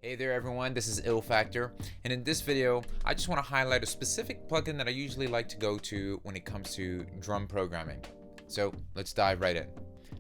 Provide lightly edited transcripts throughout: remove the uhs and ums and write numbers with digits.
Hey there everyone, this is Ill Factor, and in this video I just want to highlight a specific plugin that I usually like to go to when it comes to drum programming. So let's dive right in.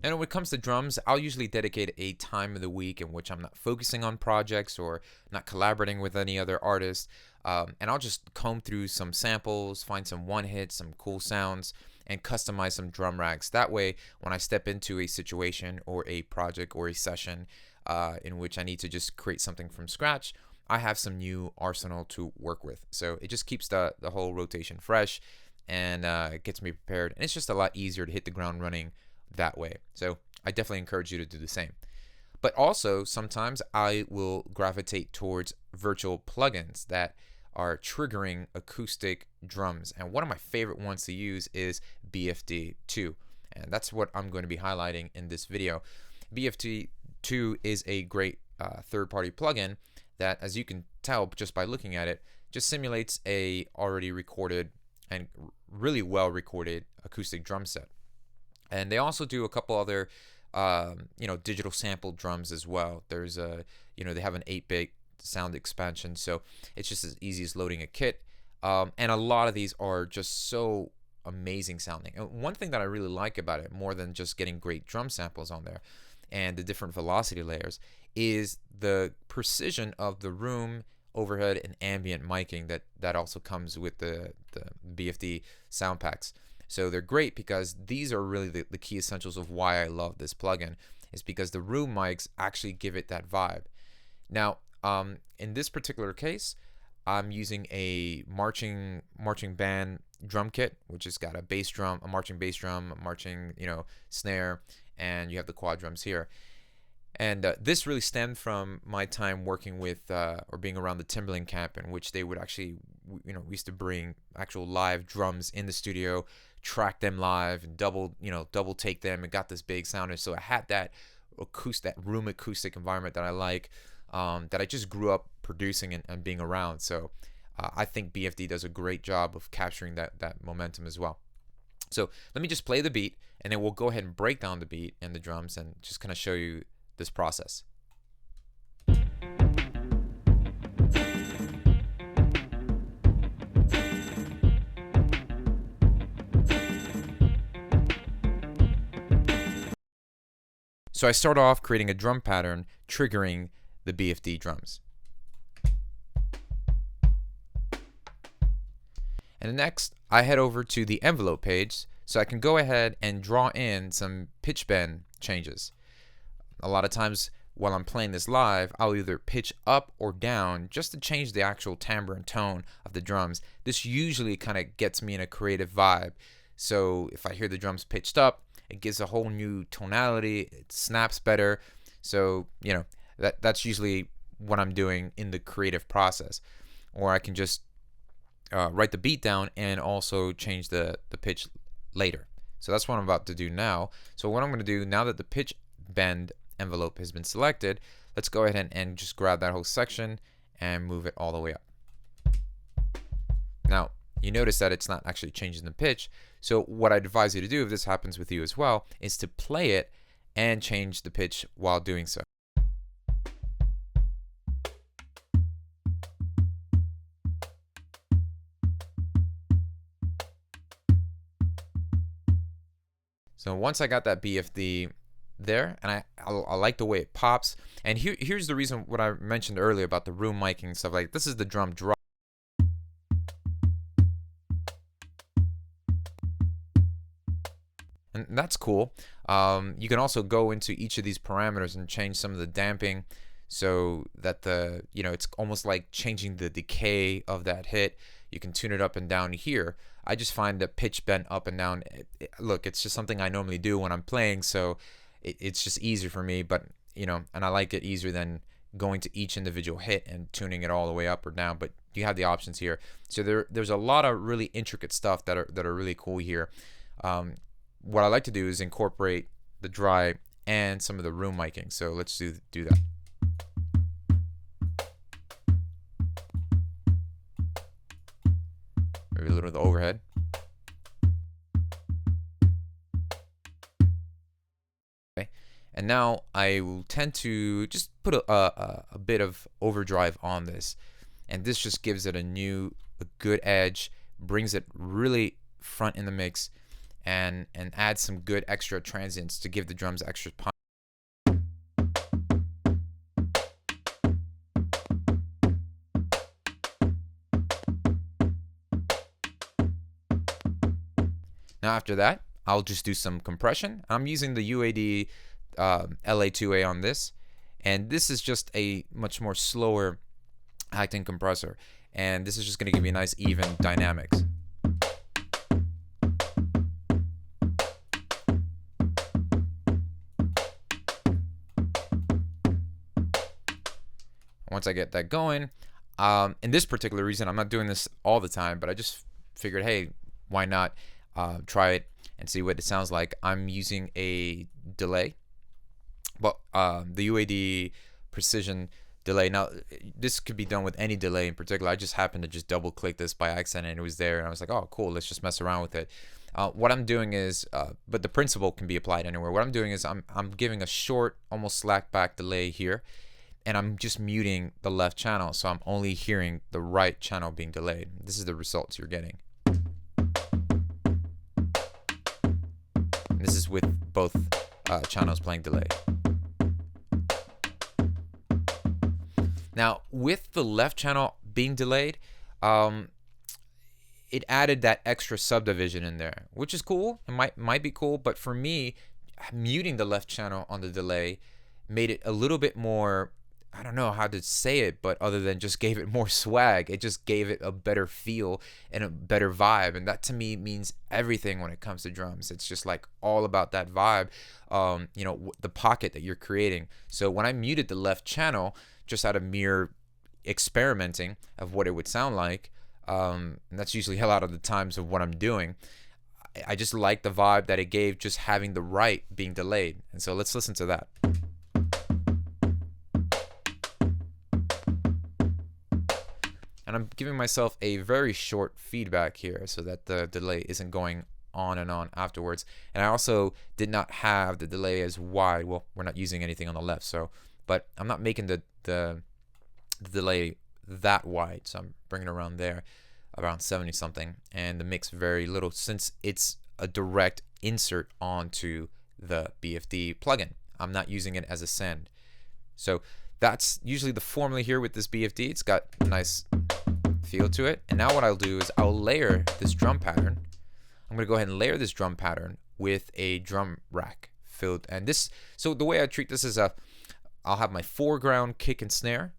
And when it comes to drums, I'll usually dedicate a time of the week in which I'm not focusing on projects or not collaborating with any other artists, and I'll just comb through some samples, find some one hits, some cool sounds, and customize some drum racks. That way, when I step into a situation or a project or a session in which I need to just create something from scratch, I have some new arsenal to work with. So it just keeps the whole rotation fresh, and it gets me prepared, and it's just a lot easier to hit the ground running that way. So I definitely encourage you to do the same. But also sometimes I will gravitate towards virtual plugins that are triggering acoustic drums, and one of my favorite ones to use is BFD2, and that's what I'm going to be highlighting in this video. BFD2 is a great third-party plugin that, as you can tell just by looking at it, just simulates a already recorded and really well recorded acoustic drum set. And they also do a couple other digital sample drums as well. There's they have an 8-bit sound expansion, so it's just as easy as loading a kit. And a lot of these are just so amazing sounding. And one thing that I really like about it, more than just getting great drum samples on there and the different velocity layers, is the precision of the room, overhead, and ambient miking that also comes with the BFD sound packs. So they're great because these are really the key essentials of why I love this plugin, is because the room mics actually give it that vibe. Now, in this particular case, I'm using a marching band drum kit, which has got a bass drum, a marching bass drum, a marching snare, and you have the quad drums here. And this really stemmed from my time working with or being around the Timberland camp, in which they would actually, we used to bring actual live drums in the studio, track them live, and double take them, and got this big sound. And so I had that room acoustic environment that I like, that I just grew up producing and being around. So I think BFD does a great job of capturing that momentum as well. So let me just play the beat, and then we'll go ahead and break down the beat and the drums and just kind of show you this process. So I start off creating a drum pattern triggering the BFD drums. And next, I head over to the envelope page so I can go ahead and draw in some pitch bend changes. A lot of times while I'm playing this live, I'll either pitch up or down just to change the actual timbre and tone of the drums. This usually kind of gets me in a creative vibe. So if I hear the drums pitched up, it gives a whole new tonality, it snaps better. So, that's usually what I'm doing in the creative process. Or I can just write the beat down and also change the pitch later. So that's what I'm about to do now. So what I'm going to do, now that the pitch bend envelope has been selected, let's go ahead and just grab that whole section and move it all the way up. Now, you notice that it's not actually changing the pitch. So what I'd advise you to do, if this happens with you as well, is to play it and change the pitch while doing so. So once I got that BFD there, and I like the way it pops, and here's the reason what I mentioned earlier about the room miking and stuff. Like, this is the drum drop, and that's cool. You can also go into each of these parameters and change some of the damping, so that it's almost like changing the decay of that hit. You can tune it up and down here. I just find the pitch bend up and down. Look, it's just something I normally do when I'm playing, so it's just easier for me. But and I like it easier than going to each individual hit and tuning it all the way up or down. But you have the options here. So there's a lot of really intricate stuff that are really cool here. What I like to do is incorporate the dry and some of the room miking. So let's do that. Maybe a little of the overhead. Okay. And now I will tend to just put a bit of overdrive on this, and this just gives it a good edge, brings it really front in the mix, and adds some good extra transients to give the drums extra punch. Now after that, I'll just do some compression. I'm using the UAD LA2A on this, and this is just a much more slower acting compressor, and this is just going to give you nice even dynamics. Once I get that going, in this particular reason, I'm not doing this all the time, but I just figured, hey, why not try it and see what it sounds like. I'm using a delay, but the UAD precision delay. Now, this could be done with any delay in particular. I just happened to just double click this by accident and it was there, and I was like, oh, cool, let's just mess around with it. What I'm doing is, but the principle can be applied anywhere. What I'm doing is I'm giving a short, almost slack back delay here, and I'm just muting the left channel, so I'm only hearing the right channel being delayed. This is the results you're getting. And this is with both channels playing delay. Now, with the left channel being delayed, it added that extra subdivision in there, which is cool. It might be cool, but for me, muting the left channel on the delay made it a little bit more, I don't know how to say it, but other than just gave it more swag, it just gave it a better feel and a better vibe. And that to me means everything when it comes to drums. It's just like all about that vibe, you know, the pocket that you're creating. So when I muted the left channel, just out of mere experimenting of what it would sound like, and that's usually a lot of the times of what I'm doing, I just like the vibe that it gave just having the right being delayed. And so let's listen to that. And I'm giving myself a very short feedback here so that the delay isn't going on and on afterwards. And I also did not have the delay as wide. Well, we're not using anything on the left, so, but I'm not making the delay that wide, so I'm bringing it around there, around 70 something, and the mix very little since it's a direct insert onto the BFD plugin. I'm not using it as a send. So that's usually the formula here with this BFD. It's got a nice feel to it. And now what I'll do is I'll layer this drum pattern. I'm going to go ahead and layer this drum pattern with a drum rack filled. And this, so the way I treat this is I'll have my foreground kick and snare,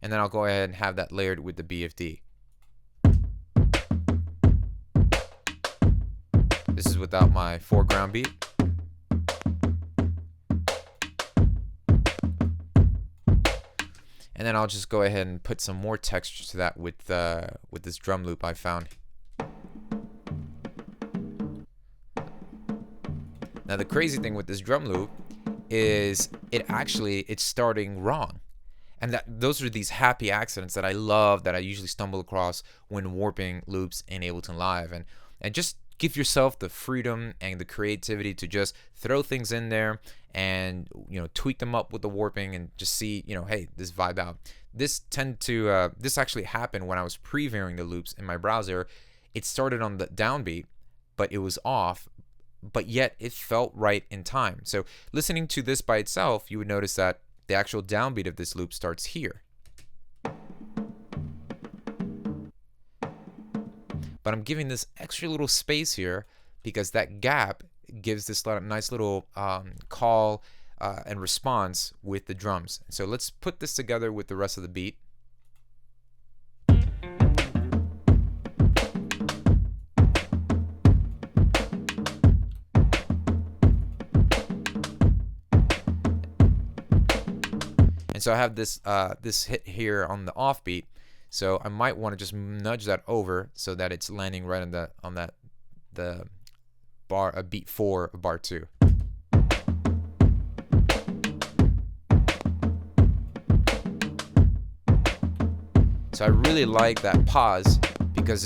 and then I'll go ahead and have that layered with the BFD. This is without my foreground beat. And then I'll just go ahead and put some more texture to that with this drum loop I found. Now the crazy thing with this drum loop is it's starting wrong. And those are these happy accidents that I love, that I usually stumble across when warping loops in Ableton Live. And just give yourself the freedom and the creativity to just throw things in there and, you know, tweak them up with the warping and just see, you know, hey, this vibe out. This actually happened when I was previewing the loops in my browser. It started on the downbeat, but it was off, but yet it felt right in time. So listening to this by itself, you would notice that the actual downbeat of this loop starts here. But I'm giving this extra little space here because that gap gives this nice little call and response with the drums. So let's put this together with the rest of the beat. And so I have this this hit here on the offbeat, so I might want to just nudge that over so that it's landing right on the bar, beat 4 of bar 2. So I really like that pause because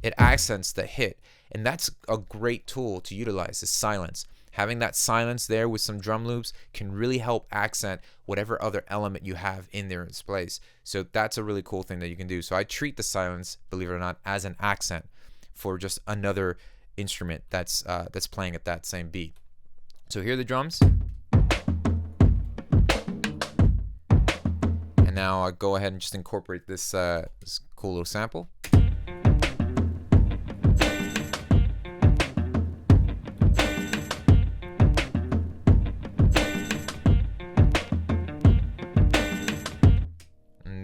it accents the hit. And that's a great tool to utilize, is silence. Having that silence there with some drum loops can really help accent whatever other element you have in there in its place. So that's a really cool thing that you can do. So I treat the silence, believe it or not, as an accent for just another instrument that's playing at that same beat. So here are the drums. And now I'll go ahead and just incorporate this cool little sample.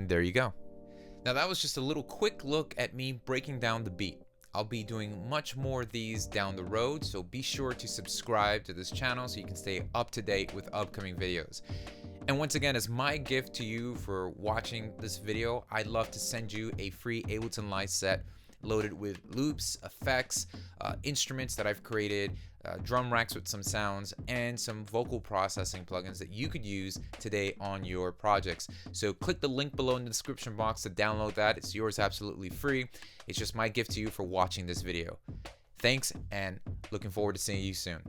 There you go. Now that was just a little quick look at me breaking down the beat. I'll be doing much more of these down the road, so be sure to subscribe to this channel so you can stay up to date with upcoming videos. And once again, as my gift to you for watching this video, I'd love to send you a free Ableton Live set loaded with loops, effects, instruments that I've created, drum racks with some sounds, and some vocal processing plugins that you could use today on your projects. So click the link below in the description box to download that. It's yours absolutely free. It's just my gift to you for watching this video. Thanks, and looking forward to seeing you soon.